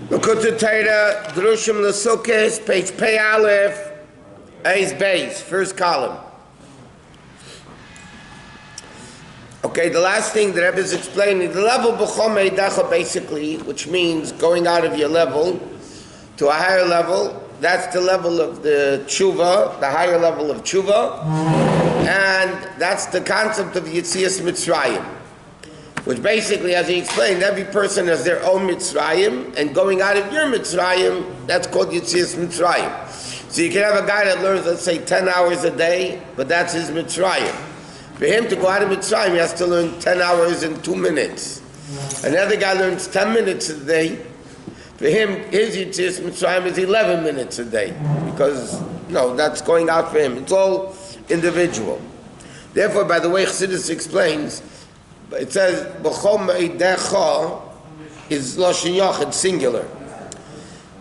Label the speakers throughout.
Speaker 1: Likkutei Torah, Drushim L'Sukkos, page Pei Aleph, Eis Beis, first column. Okay, the last thing the Rabbi is explaining, the level b'chol meidecha basically, which means going out of your level to a higher level. That's the level of the tshuva, the higher level of tshuva, and that's the concept of Yetzias Mitzrayim, which basically, as he explained, every person has their own Mitzrayim, and going out of your Mitzrayim, that's called Yetzias Mitzrayim. So you can have a guy that learns, let's say, 10 hours a day, but that's his Mitzrayim. For him to go out of Mitzrayim, he has to learn 10 hours in 2 minutes. Another guy learns 10 minutes a day. For him, his Yetzias Mitzrayim is 11 minutes a day, because, that's going out for him. It's all individual. Therefore, by the way Chassidus explains, it says, B'chol me'idecha is Lashon Yachid, singular.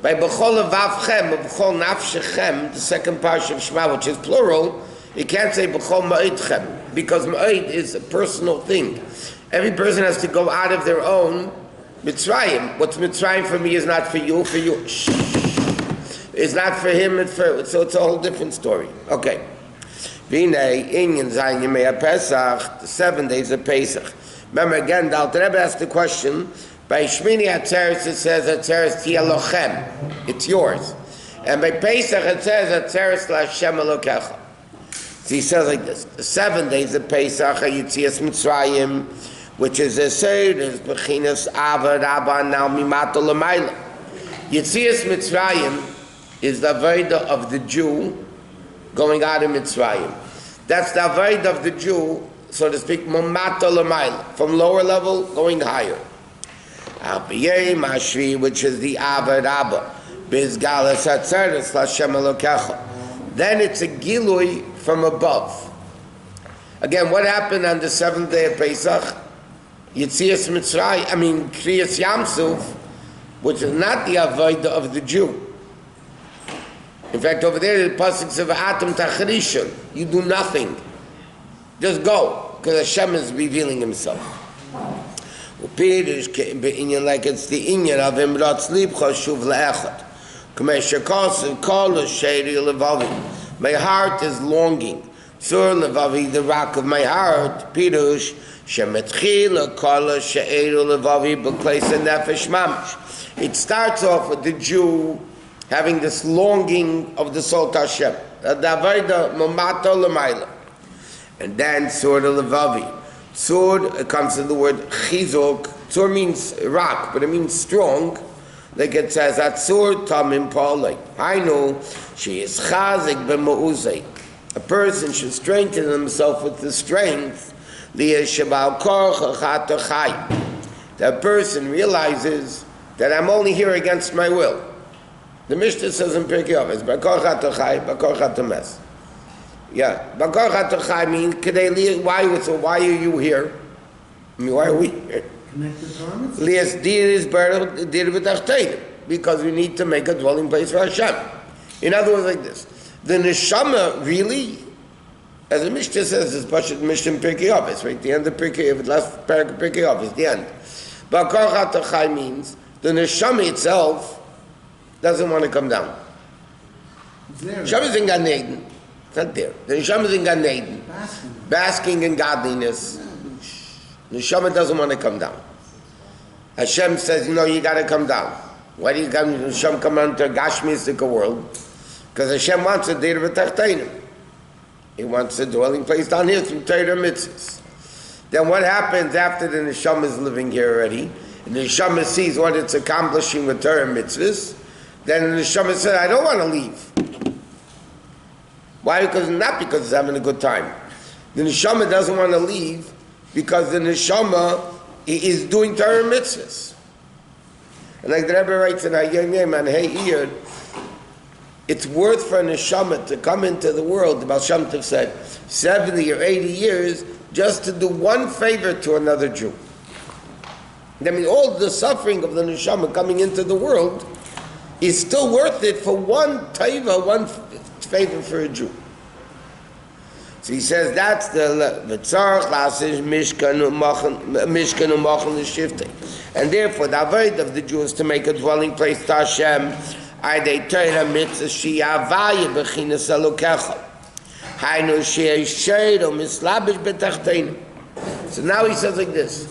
Speaker 1: By B'chol Vavchem, or B'chol Nafshechem, the second parsha of Shema, which is plural, you can't say B'chol Ma'idchem, because Ma'id is a personal thing. Every person has to go out of their own Mitzrayim. What's Mitzrayim for me is not for you, It's not for him, so it's a whole different story. Okay. V'nei inyan zayin yemei Pesach, the 7 days of Pesach. Remember again, the Alter Rebbe asked the question, by Shmini Atzeres it says Atzeres Tia Lochem, it's yours. And by Pesach it says Atzeres L'Hashem Elokecha. So he says like this, the 7 days of Pesach are Yetzias Mitzrayim, which is a Seder, is Bechinas Ava Rabba Now Mimato L'Mayla. Yetzias Mitzrayim is the Avodah of the Jew going out of Mitzrayim. That's the Avodah of the Jew, so to speak, Mimato L'Mayla, from lower level going higher. Al-Biyei Mashri, which is the Ava Rabba, Bizgalas Atzeres L'Hashem Elokecha. Then it's a Gilui from above. Again, what happened on the 7th day of Pesach? Yetzias Mitzrayim, Kriyas Yamsuf, which is not the Avodah of the Jew. In fact, over there, the pasuk says, "Atam tachrishon." You do nothing, just go, because Hashem is revealing Himself. Like it's the inyan of Imratz Libcha Shuv Le'echad. My heart is longing. Sur Levavi, the rock of my heart. Pirush Shemetchila Kala She'eru Levavi B'Kleisa Nefesh Mamash. It starts off with the Jew having this longing of the soul to Hashem. And then Sur Levavi. Sur comes to the word Chizok. Sur means rock, but it means strong. Like it says, Atzur Tamim Palei. I know she is Chazik B'Ma'uzei. A person should strengthen himself with the strength. That person realizes that I'm only here against my will. The Mishnah says in Pirkei Avos, Bakor Chatochai, Bakor Chatomes. Yeah, Bakor Chatochai means, why are you here? Why are we here? Because we need to make a dwelling place for Hashem. In other words, like this. The neshama really, as the Mishnah says, is Pashut Mishnah in Pirkei Avos, right? The end of Pirkei Avos, last paragraph of Pirkei Avos, the end. Bakor Chatochai means the neshama itself doesn't want to come down. Neshama is in Gan Eden. It's not there. The neshama is in Gan Eden, basking in godliness. Neshama doesn't want to come down. Hashem says, you got to come down. Why do you come? Hashem come onto a Gashmistic world? Because Hashem wants a Deir V'Tachteinim. He wants a dwelling place down here through Torah mitzvahs. Then what happens after the Neshama is living here already? And the Neshama sees what it's accomplishing with Torah mitzvahs. Then the Neshama says, I don't want to leave. Why? Not because it's having a good time. The Neshama doesn't want to leave because the Neshama is doing Torah mitzvahs. And like the Rebbe writes in Hayom Yom and Hey, it's worth for a Neshama to come into the world, the Baal Shem Tov said, 70 or 80 years just to do one favor to another Jew. All the suffering of the Neshama coming into the world is still worth it for one taiva, one favor for a Jew. So he says that's the v'tzarach la'asish mishkan u'machan l'shifte. And therefore, the avoid of the Jews to make a dwelling place to Hashem, Aydei Torah mitzvah she'avaya b'chinas elokecha. Hainu she'esheiro mislabish betachteinu. So now he says like this.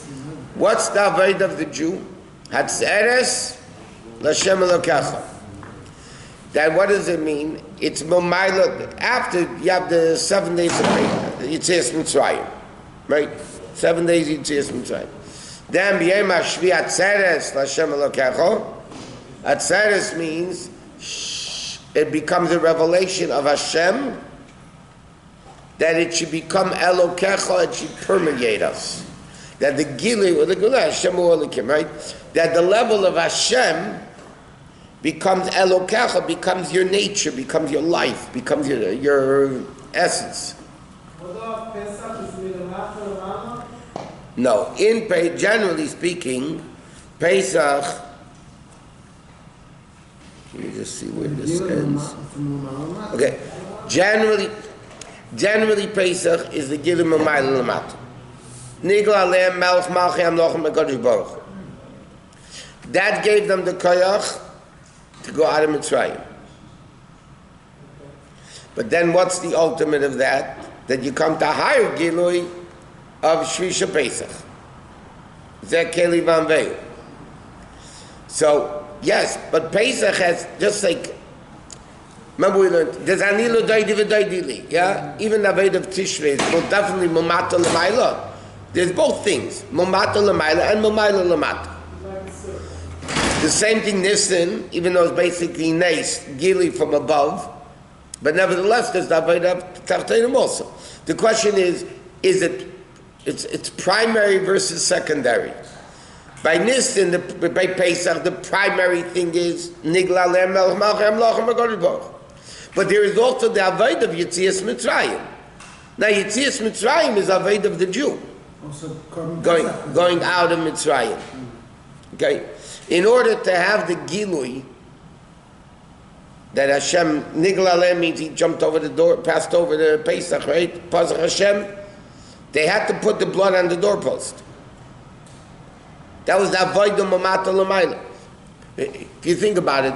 Speaker 1: What's the avoid of the Jew? Hatzeres l'Hashem elokecha. That what does it mean? It's Momayla, after you have the 7 days of Yitzias Mitzrayim, right? 7 days Yitzias Mitzrayim. Then B'yem HaShvi Atzeres L'Hashem Elokecho. Atzeres means it becomes a revelation of Hashem, that it should become Elokecho, it should permeate us. That the Gili, or the Gili Hashem Elokim, right? That the level of Hashem becomes Elokecha, becomes your nature, becomes your life, becomes your essence. No, generally speaking, Pesach, let me just see where this ends. Okay, generally Pesach is the Gilim Amayla Lamata. Nigla Aleim Melch Malchi Amlochem HaKadosh Baruch Hu. That gave them the koyach to go out of Mitzrayim. But then what's the ultimate of that? That you come to higher Gilui of Shvisha Pesach. Zeh Keli Van Veil. So, yes, but Pesach has, just like, remember we learned, there's Anilu Doidi V'Doidili, yeah? Even the Aved of Tishrei is definitely Momata L'Mayla. There's both things, Momata L'Mayla and Momayla L'Mata. The same thing Nissen, even though it's basically Nes, Gili from above, but nevertheless there's the Avodah of Tachtenim also. The question is it's primary versus secondary. By Nissen, by Pesach, the primary thing is Nigla Le'em Melech Malchem Lochem HaKadosh Baruch Hu. But there is also the Avodah of Yitzias Mitzrayim. Now Yitzias Mitzrayim is Avodah of the Jew. Going out of Mitzrayim. Okay? In order to have the Gilui, that Hashem, Nigla Le'em means he jumped over the door, passed over the Pesach, right? Pasach Hashem, they had to put the blood on the doorpost. That was the Avodah Momata L'Mayla. If you think about it,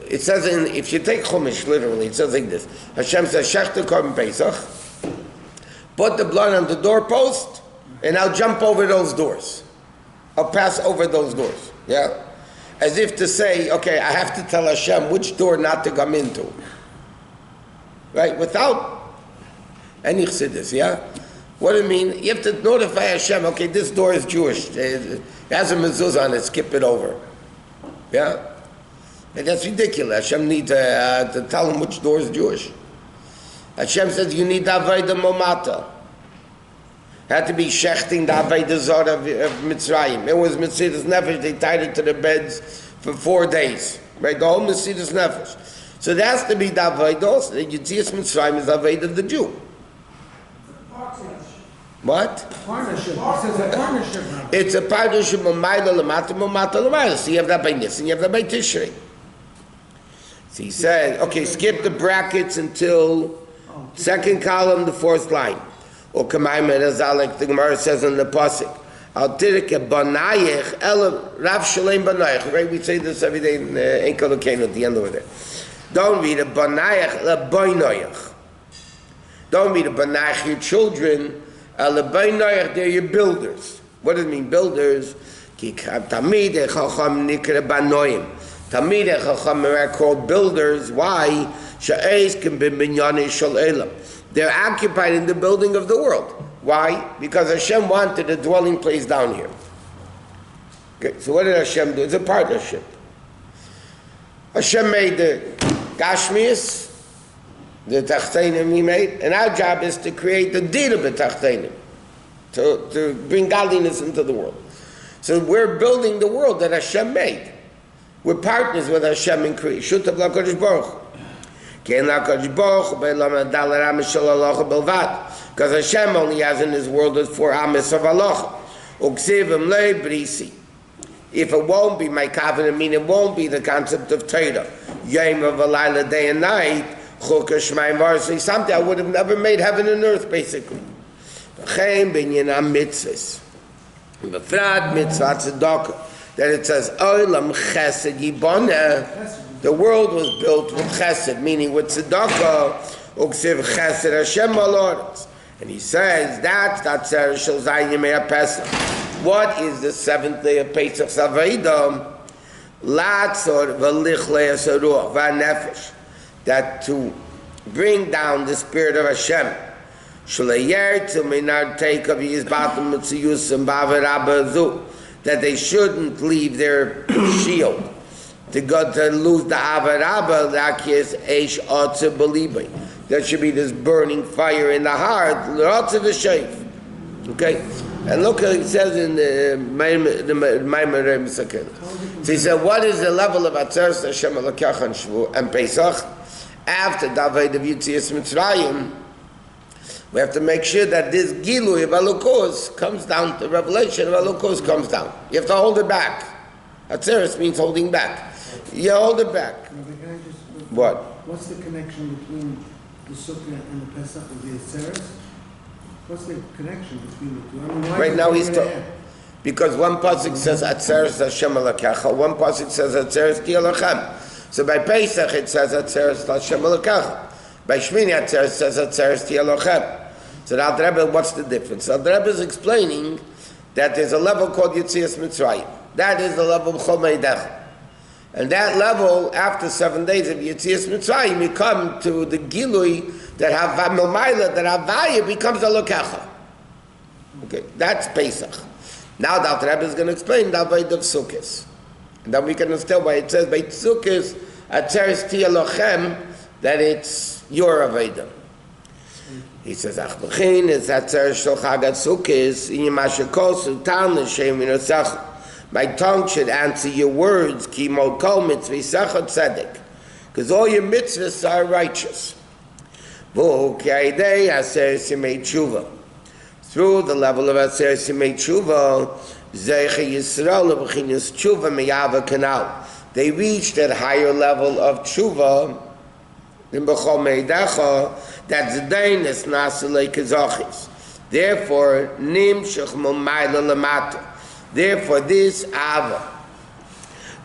Speaker 1: it says if you take Chumash literally, it says like this. Hashem says, Shechta Korban Pesach, put the blood on the doorpost, and I'll jump over those doors. I'll pass over those doors. Yeah? As if to say, okay, I have to tell Hashem which door not to come into. Right? Without any chassidus, yeah? What do you mean? You have to notify Hashem, okay, this door is Jewish. It has a mezuzah on it, skip it over. Yeah? And that's ridiculous. Hashem needs to tell him which door is Jewish. Hashem says, you need Avodah Momata. Had to be shechting the Avodah Zarah of Mitzrayim. It was Metzidas Nefesh. They tied it to the beds for 4 days. Right? The whole Metzidas Nefesh. So there has to be the Avodah. The Yitzias Mitzrayim is the Avodah of the Jew. What?
Speaker 2: Partnership. It's a partnership.
Speaker 1: It's a partnership of Momayla L'Mata. So you have that by Nis, and you have that by Tishrei. So he said, okay, skip the brackets until second column, the fourth line. Or Kamaim Razal, like the Gemara says in the Pasuk. Al Tirke Banayich El Rav Shalem Banayich. Right? We say this every day in Enkel Lokeinu at the end over there. Don't read a Banayich Le Boinoyich. Don't read a Banayich your children. Le Boinoyich, they're your builders. What does it mean, builders? Ki Tamidei Chacham Nikre Banoim. Tamidei Chacham are called builders. Why? Sha'ez can be Binyanei Shal Elam. They're occupied in the building of the world. Why? Because Hashem wanted a dwelling place down here. Okay, so what did Hashem do? It's a partnership. Hashem made the Gashmias, the Tachtenim he made, and our job is to create the deed of the Tachtenim, to bring godliness into the world. So we're building the world that Hashem made. We're partners with Hashem in creation. Shutav LaKadosh Baruch Hu. Because Hashem only has in His world is 4 amis of halacha. If it won't be my covenant, meaning it won't be the concept of Torah, Yom of a Laila, day and night, Chukah Shemaim Varsay, something I would have never made heaven and earth, basically. V'chein binyan ha-mitzvahs. V'frat mitzvah tzedakah, that it says, Olam chesed yiboneh, the world was built with chesed, meaning with tzedakah, uksiv chesed Hashem malorets. And he says, that's Tzar Shel Zayin Yemei HaPesach. What is the seventh day of Pesach's Avodah? Latzor v'lichlei hasaruach v'nefesh, that to bring down the spirit of Hashem, that they shouldn't leave their shield to go to lose the avarabba. There should be this burning fire in the heart. Okay, and look what it says in the Maimon. So he said, what is the level of Atzeres Hashem Elokecha and Shvu and Pesach? After David of Yitzias Mitzrayim, we have to make sure that this Gilui of Alukos comes down, the revelation of Alukos comes down. You have to hold it back. Atzeres means holding back. You hold it back. What?
Speaker 2: What's the connection between the Sukkah and the Pesach of the Atzeres? What's the connection between the two? I mean,
Speaker 1: right now he's talking, because one pasuk says Atzeres Hashem Elokecha, one pasuk says Atzeres Ki Elochem. So by Pesach it says Atzeres Hashem Elokecha. By Shmini Atzeres says Atzeres Ki Elochem. So now the Rebbe, what's the difference? So the Rebbe is explaining that there's a level called Yitzias Mitzrayim. That is the level of Chol Meidech. And that level, after 7 days of Yitzias Mitzrayim, you come to the Gilui that Havamayla, that Havaya becomes a Lokecha. Okay, that's Pesach. Now the Alter Rebbe is going to explain the Avodah of Sukkos. And then we can understand why it says by Sukkos, Atzeres Ti Elochem, that it's your Avodah. He says, Ach b'chin, it's Atzeres Shel Chag HaSukkos, in Yimashakol Sultan L'Shem Yinosachu. My tongue should answer your words, ki mo kol mitzvah sachot tzedek, because all your mitzvahs are righteous. V'hu ki ha'idei Atzeres Yemei Tshuva. Through the level of Atzeres Yemei Tshuva, Zeicha Yisrael l'b'chinas Tshuva meyava kanal. They reach that higher level of Tshuva, in b'chol meidecha, that Zedain is nasalei kazachis. Therefore, nimshach momayla lamata. Therefore, this Ava,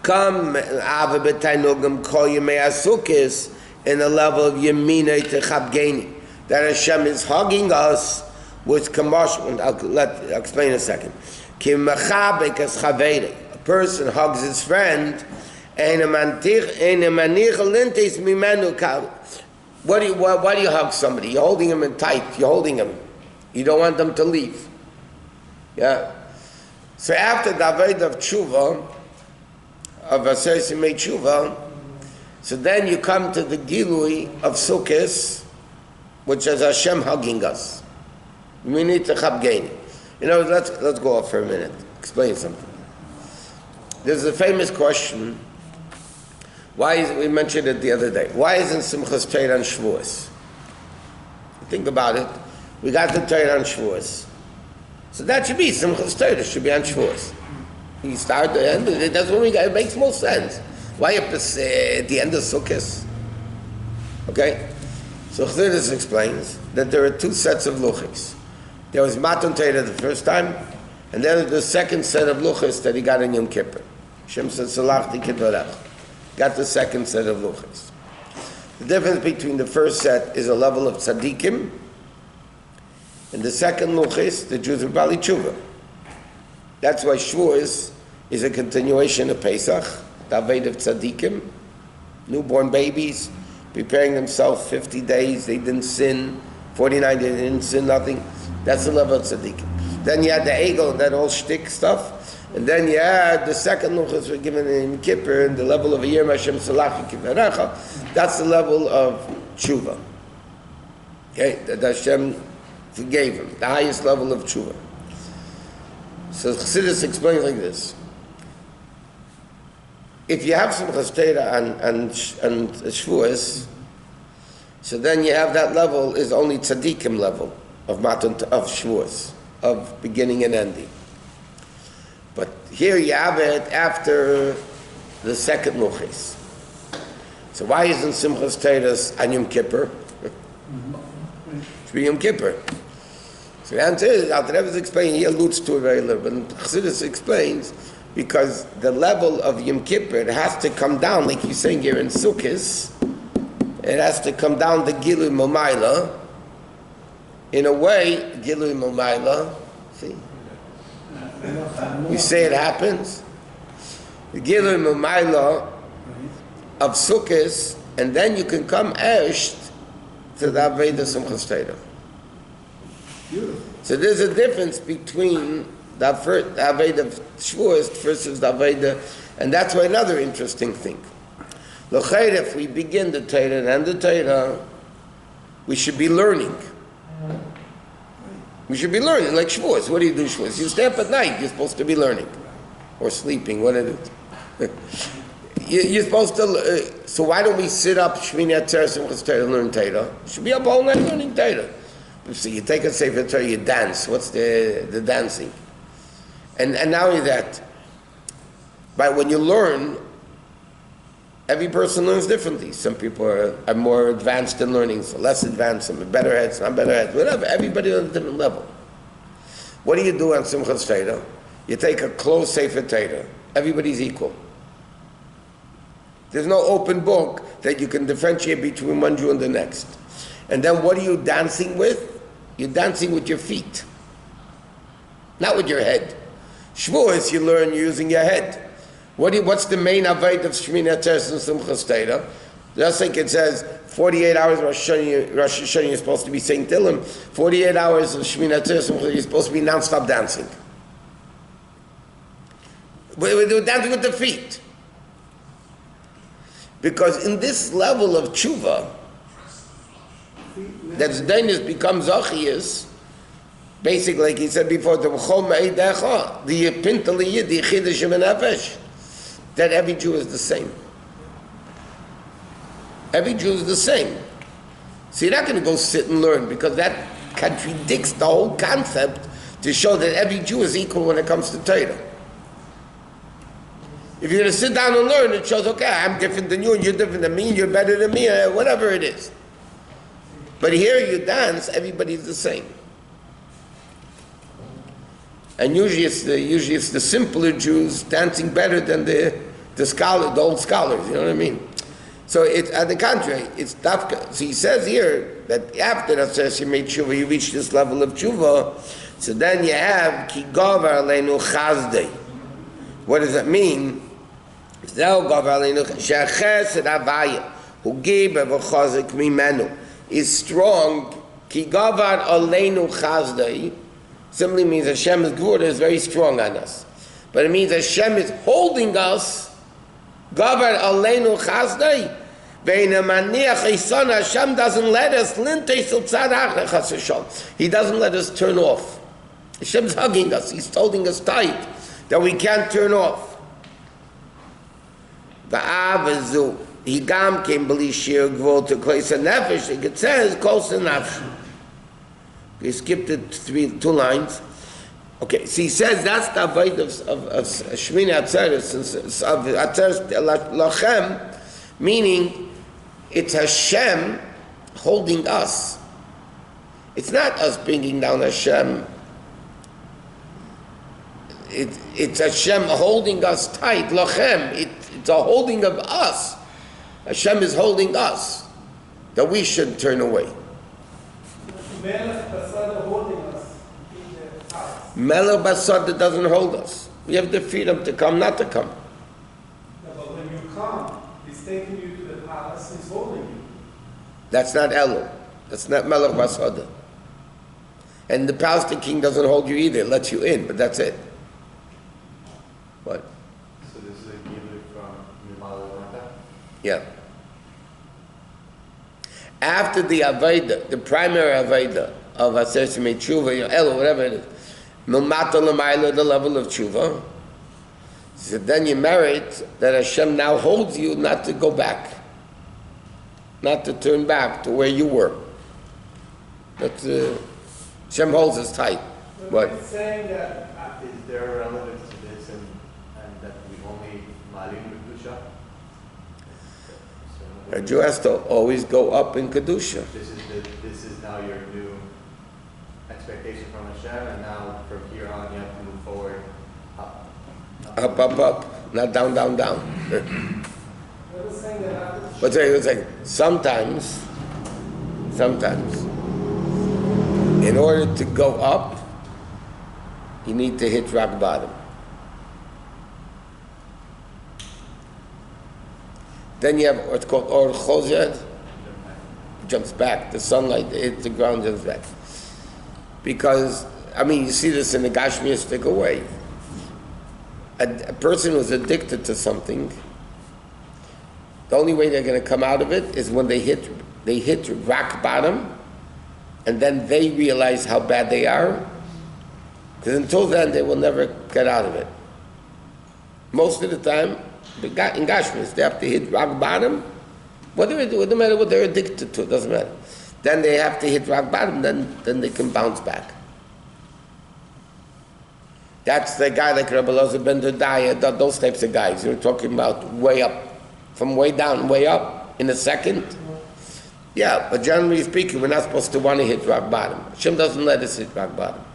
Speaker 1: come Ava b'tainugam kol yemei asukis, in the level of Yeminei Techabgeni, that Hashem is hugging us with commotion. I'll explain in a second. Ki mechabek as chaveri, a person hugs his friend, and why do you hug somebody? You're holding him in tight. You're holding him. You don't want them to leave. Yeah. So after the Avodah of Tshuva, of Atzeres Yemei Tshuva, so then you come to the Gilui of Sukkos, which is Hashem hugging us. We need to chabgeni. You know, let's go off for a minute. Explain something. There's a famous question. We mentioned it the other day. Why isn't Simchas Torah on Shavuos? Think about it. We got the Torah on Shavuos. So that should be Simchas Torah, should be on Shavuos. You start the end, that's when we got, it makes more sense. Why at the end of Sukkot? Okay? So Chassidus explains that there are two sets of luchos. There was Matan Torah the first time, and then the second set of luchos that he got in Yom Kippur. Hashem said, Salachti Kedvarech. Got the second set of luchos. The difference between the first set is a level of tzaddikim, and the second luchos, the Jews of Bali Tshuva. That's why Shavuos is a continuation of Pesach, the Avodah of tzaddikim, newborn babies, preparing themselves 50 days, they didn't sin, 49 they didn't sin nothing. That's the level of tzaddikim. Then you had the egel, that whole shtick stuff, and then you had the second luchos were given in Kippur, and the level of Yom Hashem Salachi Kivarecha, that's the level of tshuva. Okay, that Hashem forgave him, the highest level of tshuva. So Chassidus explains like this. If you have Simchas Torah and Shavuos, so then you have that level is only tzaddikim level of Shavuos, of beginning and ending. But here you have it after the second luchos. So why isn't Simchas Torah on Yom Kippur? Should be Yom Kippur. So the answer is, Alter Rebbe is explaining, he alludes to it very little, but Chassidus explains, because the level of Yom Kippur, it has to come down, like you're saying here in Sukkot, it has to come down to Gilui Momayla. In a way, Gilui Momayla, see? We say it happens. The Gilui Momayla of Sukkot, and then you can come Ersht to the Aveda Simchas Torah. So there's a difference between the Aveda of Shavuos versus the Aveda, and that's why another interesting thing. L'chayr, if we begin the Torah and end the Torah, we should be learning. We should be learning, like Shavuos. What do you do Shavuos? You stay up at night, you're supposed to be learning. Or sleeping, what is it? You're supposed to, so why don't we sit up Shmini Atzeres Simchas Torah and learn Torah? You should be up all night learning Torah. So you take a Sefer Torah, you dance. What's the dancing? And not only that, but when you learn, every person learns differently. Some people are more advanced in learning, so less advanced, some are better heads, some better heads, whatever. Everybody on a different level. What do you do on Simchas Torah? You take a closed Sefer Torah. Everybody's equal. There's no open book that you can differentiate between one Jew and the next. And then what are you dancing with? You're dancing with your feet, not with your head. Shavuos, you learn using your head. What's the main avodah of Shmini Atzeres and Simchas Torah? Just like it says, 48 hours of Rosh Hashanah, you're supposed to be saying Tehillim. 48 hours of Shmini Atzeres, you're supposed to be non-stop dancing. We're dancing with the feet. Because in this level of tshuva, that Zdainus becomes Achiyas, basically, like he said before, the Pintali Yid, the Chidush Nefesh, that every Jew is the same. Every Jew is the same. So you're not going to go sit and learn, because that contradicts the whole concept to show that every Jew is equal when it comes to Torah. If you're going to sit down and learn, it shows, okay, I'm different than you, and you're different than me, and you're better than me, whatever it is. But here you dance, everybody's the same. And usually it's the simpler Jews dancing better than the old scholars, you know what I mean? So it's, on the contrary, it's dafka. So he says here that after that says you made tshuva, you reach this level of tshuva, so then you have ki gover aleinu chazdei. What does that mean? Zeh gover aleinu shechesed avaya hu gibe v'chazik mimenu is strong. Ki gover aleinu chazdei simply means Hashem's gvura is very strong on us, but it means Hashem is holding us. Gover aleinu chazdei. Hashem doesn't let us. He doesn't let us turn off. Hashem's hugging us. He's holding us tight that we can't turn off. He gam came beli shir gvul to kleisa nefesh. It says kolsa nefesh. We skipped it 2 lines. Okay, so he says that's the avodah of Shmini Atzeres, of Atzeres Lachem, meaning it's Hashem holding us. It's not us bringing down Hashem. It's Hashem holding us tight. Lachem, it's a holding of us. Hashem is holding us, that we should turn away. Melech Basada doesn't hold us. We have the freedom to come, not to come.
Speaker 3: Yeah, but when you come, he's taking you to the palace, he's holding you.
Speaker 1: That's not Elu. That's not Melech Basada. And the palace, the king doesn't hold you either. It lets you in, but that's it. What?
Speaker 4: So this is a giving from Mimalata?
Speaker 1: Yeah. After the Aveda, the primary Aveda of Aseret Tshuva, Elu, whatever it is, Milmata L'mayla, the level of Tshuva, so then you merit that Hashem now holds you not to go back, not to turn back to where you were. That's Hashem holds us tight. What?
Speaker 3: It's saying that
Speaker 4: Is there a relevance to this and that we only Malim Kedusha?
Speaker 1: A Jew has to always go up in Kedusha.
Speaker 4: This is now your new expectation from Hashem, and now from here on you have to move forward up.
Speaker 1: Up, not down.
Speaker 3: You're saying that after
Speaker 1: What's like sometimes, in order to go up, you need to hit rock bottom. Then you have what's called Or Chozed, jumps back. The sunlight hits the ground, jumps back. Because, you see this in the Gashmiistic way. A person who's addicted to something, the only way they're going to come out of it is when they hit rock bottom, and then they realize how bad they are. Because until then, they will never get out of it. Most of the time, in Gashmis, they have to hit rock bottom. Whatever it doesn't matter what they're addicted to, it doesn't matter. Then they have to hit rock bottom, then they can bounce back. That's the guy like Rabbi Elazar ben Dodaya, those types of guys. You're talking about way up, from way down, way up in a second. Yeah, but generally speaking, we're not supposed to want to hit rock bottom. Hashem doesn't let us hit rock bottom.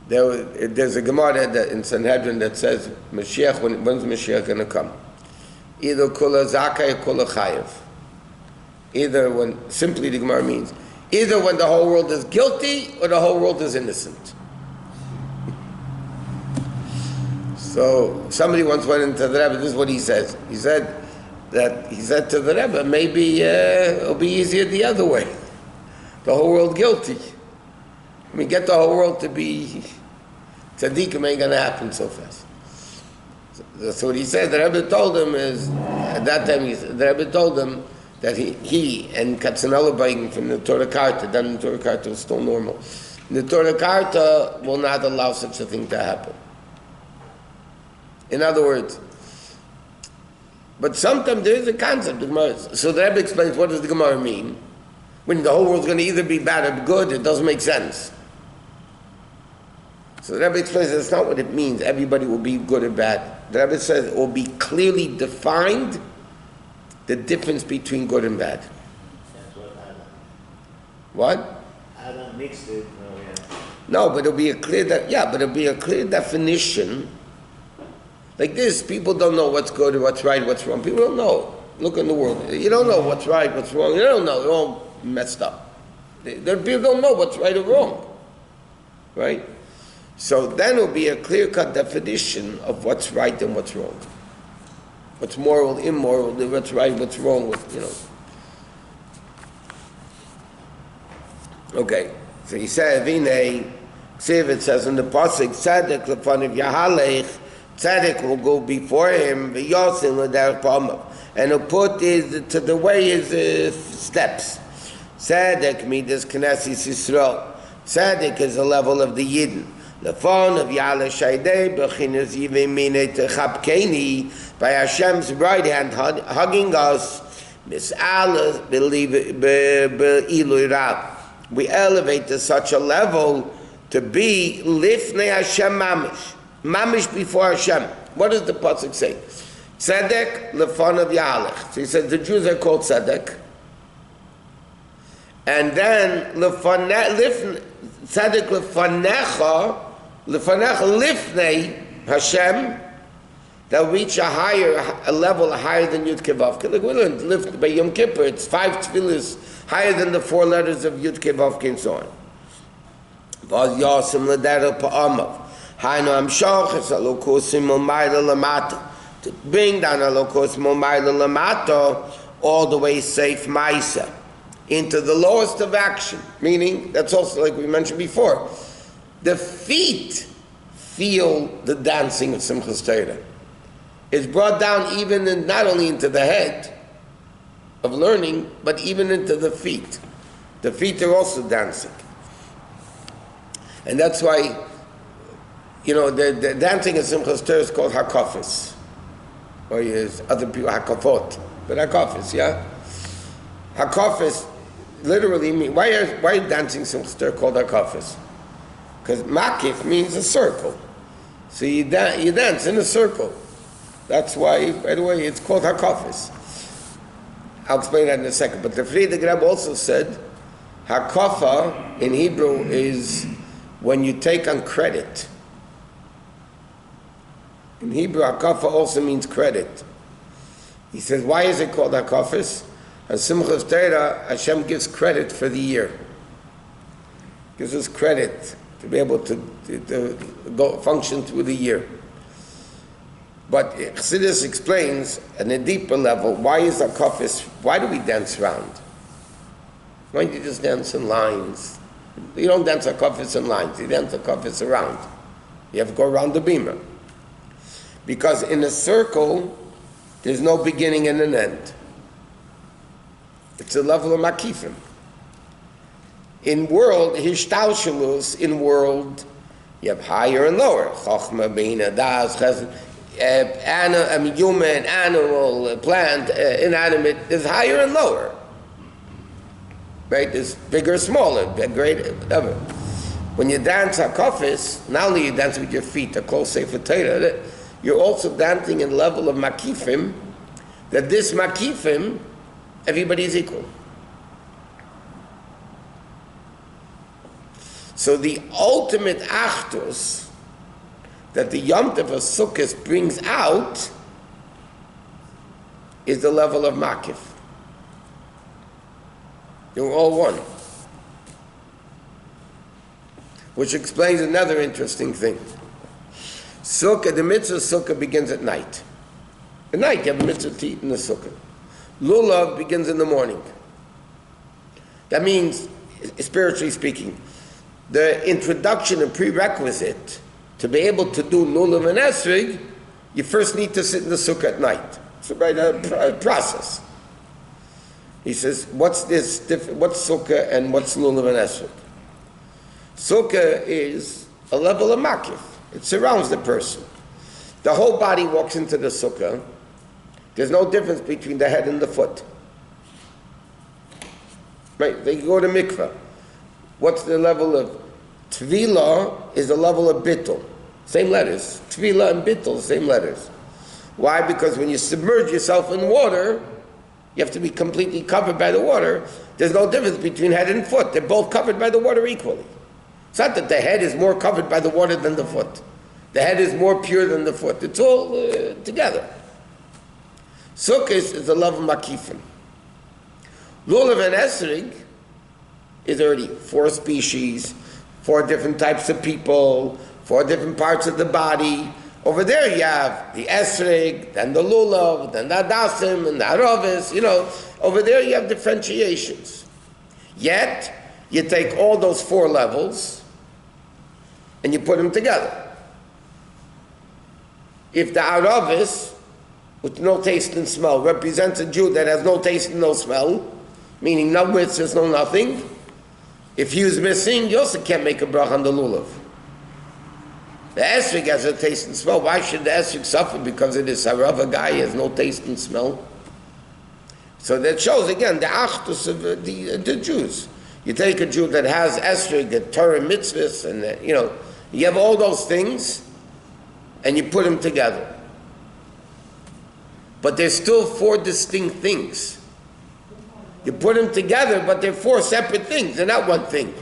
Speaker 1: There's a Gemara in Sanhedrin that says, Mashiach, when's Mashiach going to come? Either kula zakai or kula chayev. Either when, simply the Gemara means, either when the whole world is guilty or the whole world is innocent. So somebody once went into the Rebbe, this is what he says. He said to the Rebbe, maybe it'll be easier the other way. The whole world guilty. Get the whole world to be tzaddikim ain't going to happen so fast. So what he said, the Rebbe told him is, at that time, the Rebbe told him that he and Katzenellerbeigen from the Torah Karta, then the Torah Karta was still normal. The Torah Karta will not allow such a thing to happen. In other words, but sometimes there is a concept of Gemara. So the Rebbe explains, what does the Gemara mean? When the whole world's going to either be bad or good, it doesn't make sense. So the Rebbe explains that's not what it means. Everybody will be good or bad. The Rebbe says it will be clearly defined the difference between good and bad.
Speaker 5: That's what Adam.
Speaker 1: What?
Speaker 5: Adam mixed it.
Speaker 1: No, but it'll be a clear definition. Like this, people don't know what's good or what's right, what's wrong. People don't know. Look in the world. You don't know what's right, what's wrong. You don't know. They're all messed up. People don't know what's right or wrong. Right? So then it'll be a clear-cut definition of what's right and what's wrong. What's moral, immoral, what's right, what's wrong, Okay. So he said, Vinay, it says in the Pasuk, Tzedek lefanev yahalech, Tzedek will go before him, v'yosim l'derech b'amav, and he'll put to the way his steps. Tzedek midas knesses Yisrael. Tzedek is the level of the Yidden. Lefanev yahalech shaydei b'chinas yivimine techapkeni, by Hashem's right hand hugging us, mis'alas b'ilui rab. We elevate to such a level to be lifnei Hashem mamish before Hashem. What does the pasuk say? Tzedek lefanev yahalech. So he says the Jews are called tzedek, and then tzedek lefanecha lifnei Hashem. They'll reach a level higher than Yud Kei Vav Kei. Like we learned, lift by Yom Kippur, it's 5 tefillas higher than the 4 letters of Yud Kei Vav Kei and so on. V'az yasim l'derech pa'amav. Hainu amshach es alokosim u'mayla lamata. To bring down alokosim u'mayla lamata all the way safe ma'isa into the lowest of action. Meaning, that's also like we mentioned before, the feet feel the dancing of Simchas Torah. It's brought down even not only into the head of learning, but even into the feet. The feet are also dancing. And that's why, the dancing in Simchas Torah is called hakafis. Or other people, hakafot. But hakafis, yeah? Hakafis literally means, why is dancing Simchas Torah called hakafis? Because makif means a circle. So you dance in a circle. That's why, by the way, it's called hakafis. I'll explain that in a second. But the Friedrich Rebbe also said, hakafa in Hebrew is when you take on credit. In Hebrew, hakafa also means credit. He says, why is it called hakafis? As Simchas Torah, Hashem gives credit for the year. Gives us credit to be able to go function through the year. But Chassidus explains on a deeper level, why is hakafis, why do we dance around? Why don't you just dance in lines? You don't dance hakafis in lines, you dance hakafis around. You have to go around the bima. Because in a circle, there's no beginning and an end. It's a level of makifim. In world, hishtalshalus, in world, you have higher and lower. Chochma, Bina, Das, Chesed, human, animal, plant, inanimate, is higher and lower. Right? There's bigger, smaller, greater, whatever. When you dance hakafis, not only you dance with your feet, a close sefer Torah, you're also dancing in level of makifim, that this makifim, everybody is equal. So the ultimate achdus that the Yom Tov of Sukkot brings out is the level of makif. You're all one. Which explains another interesting thing. Sukkah, the mitzvah sukkah begins at night. At night you have a mitzvah to eat in the sukkah. Lulav begins in the morning. That means, spiritually speaking, the introduction and prerequisite to be able to do lulav and esrig, you first need to sit in the sukkah at night. It's a process. He says, what's sukkah and what's lulav and esrig? Sukkah is a level of makif. It surrounds the person. The whole body walks into the sukkah. There's no difference between the head and the foot. Right? They go to mikveh. What's the level of tvila? Is the level of bittul. Same letters. Tvila and bittul, same letters. Why? Because when you submerge yourself in water, you have to be completely covered by the water. There's no difference between head and foot. They're both covered by the water equally. It's not that the head is more covered by the water than the foot. The head is more pure than the foot. It's all together. Sukkah is the love of makifim. Lulav and esrig is already 4 species, 4 different types of people, 4 different parts of the body. Over there you have the esrig, then the lulav, then the adasim, and the aravis. Over there you have differentiations. Yet, you take all those 4 levels and you put them together. If the aravis, with no taste and smell, represents a Jew that has no taste and no smell, meaning no mitzvahs, no nothing, if he was missing, you also can't make a bracha on the lulav. The esrig has a taste and smell. Why should the esrig suffer because of this harava guy has no taste and smell? So that shows again the achdus of the Jews. You take a Jew that has esrig, the Torah mitzvahs, and you have all those things, and you put them together. But there's still 4 distinct things. You put them together, but they're 4 separate things. They're not one thing.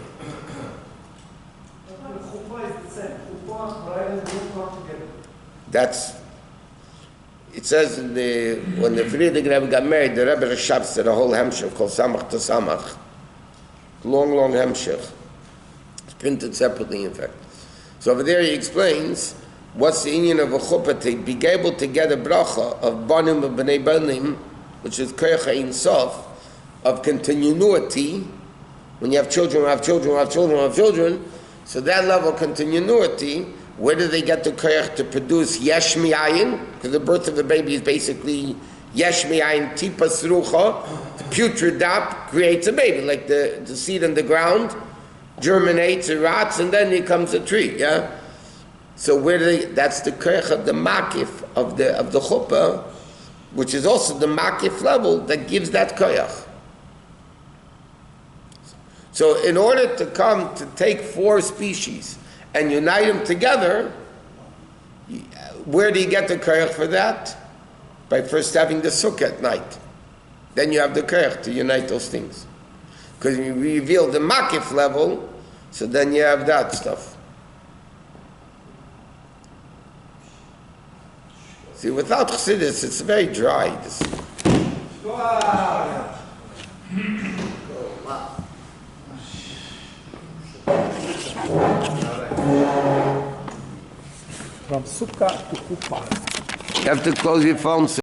Speaker 1: It says when the Friedrich Rebbe got married, the Rebbe Rashab said a whole hemshech called Samach to Samach. Long hemshech. It's printed separately, in fact. So over there he explains what's the union of a chuppah to be able to get a bracha of banim and bnei banim, which is koyach ein sof, of continuity. When you have children, so that level of continuity, where do they get the koyach to produce yesh mi'ayin? Because the birth of the baby is basically yesh mi'ayin tipas rucha. The putrid dap creates a baby, like the seed in the ground germinates, it rots, and then it becomes a tree. Yeah. So that's the koyach of the makif of the chuppah, which is also the makif level that gives that koyach. So in order to take 4 species and unite them together, where do you get the koyach for that? By first having the sukkah at night. Then you have the koyach to unite those things. Because you reveal the makif level, so then you have that stuff. See, without chassidus, it's very dry.
Speaker 3: Wow.
Speaker 6: From sukkah to kuppah.
Speaker 1: You have to close your phone.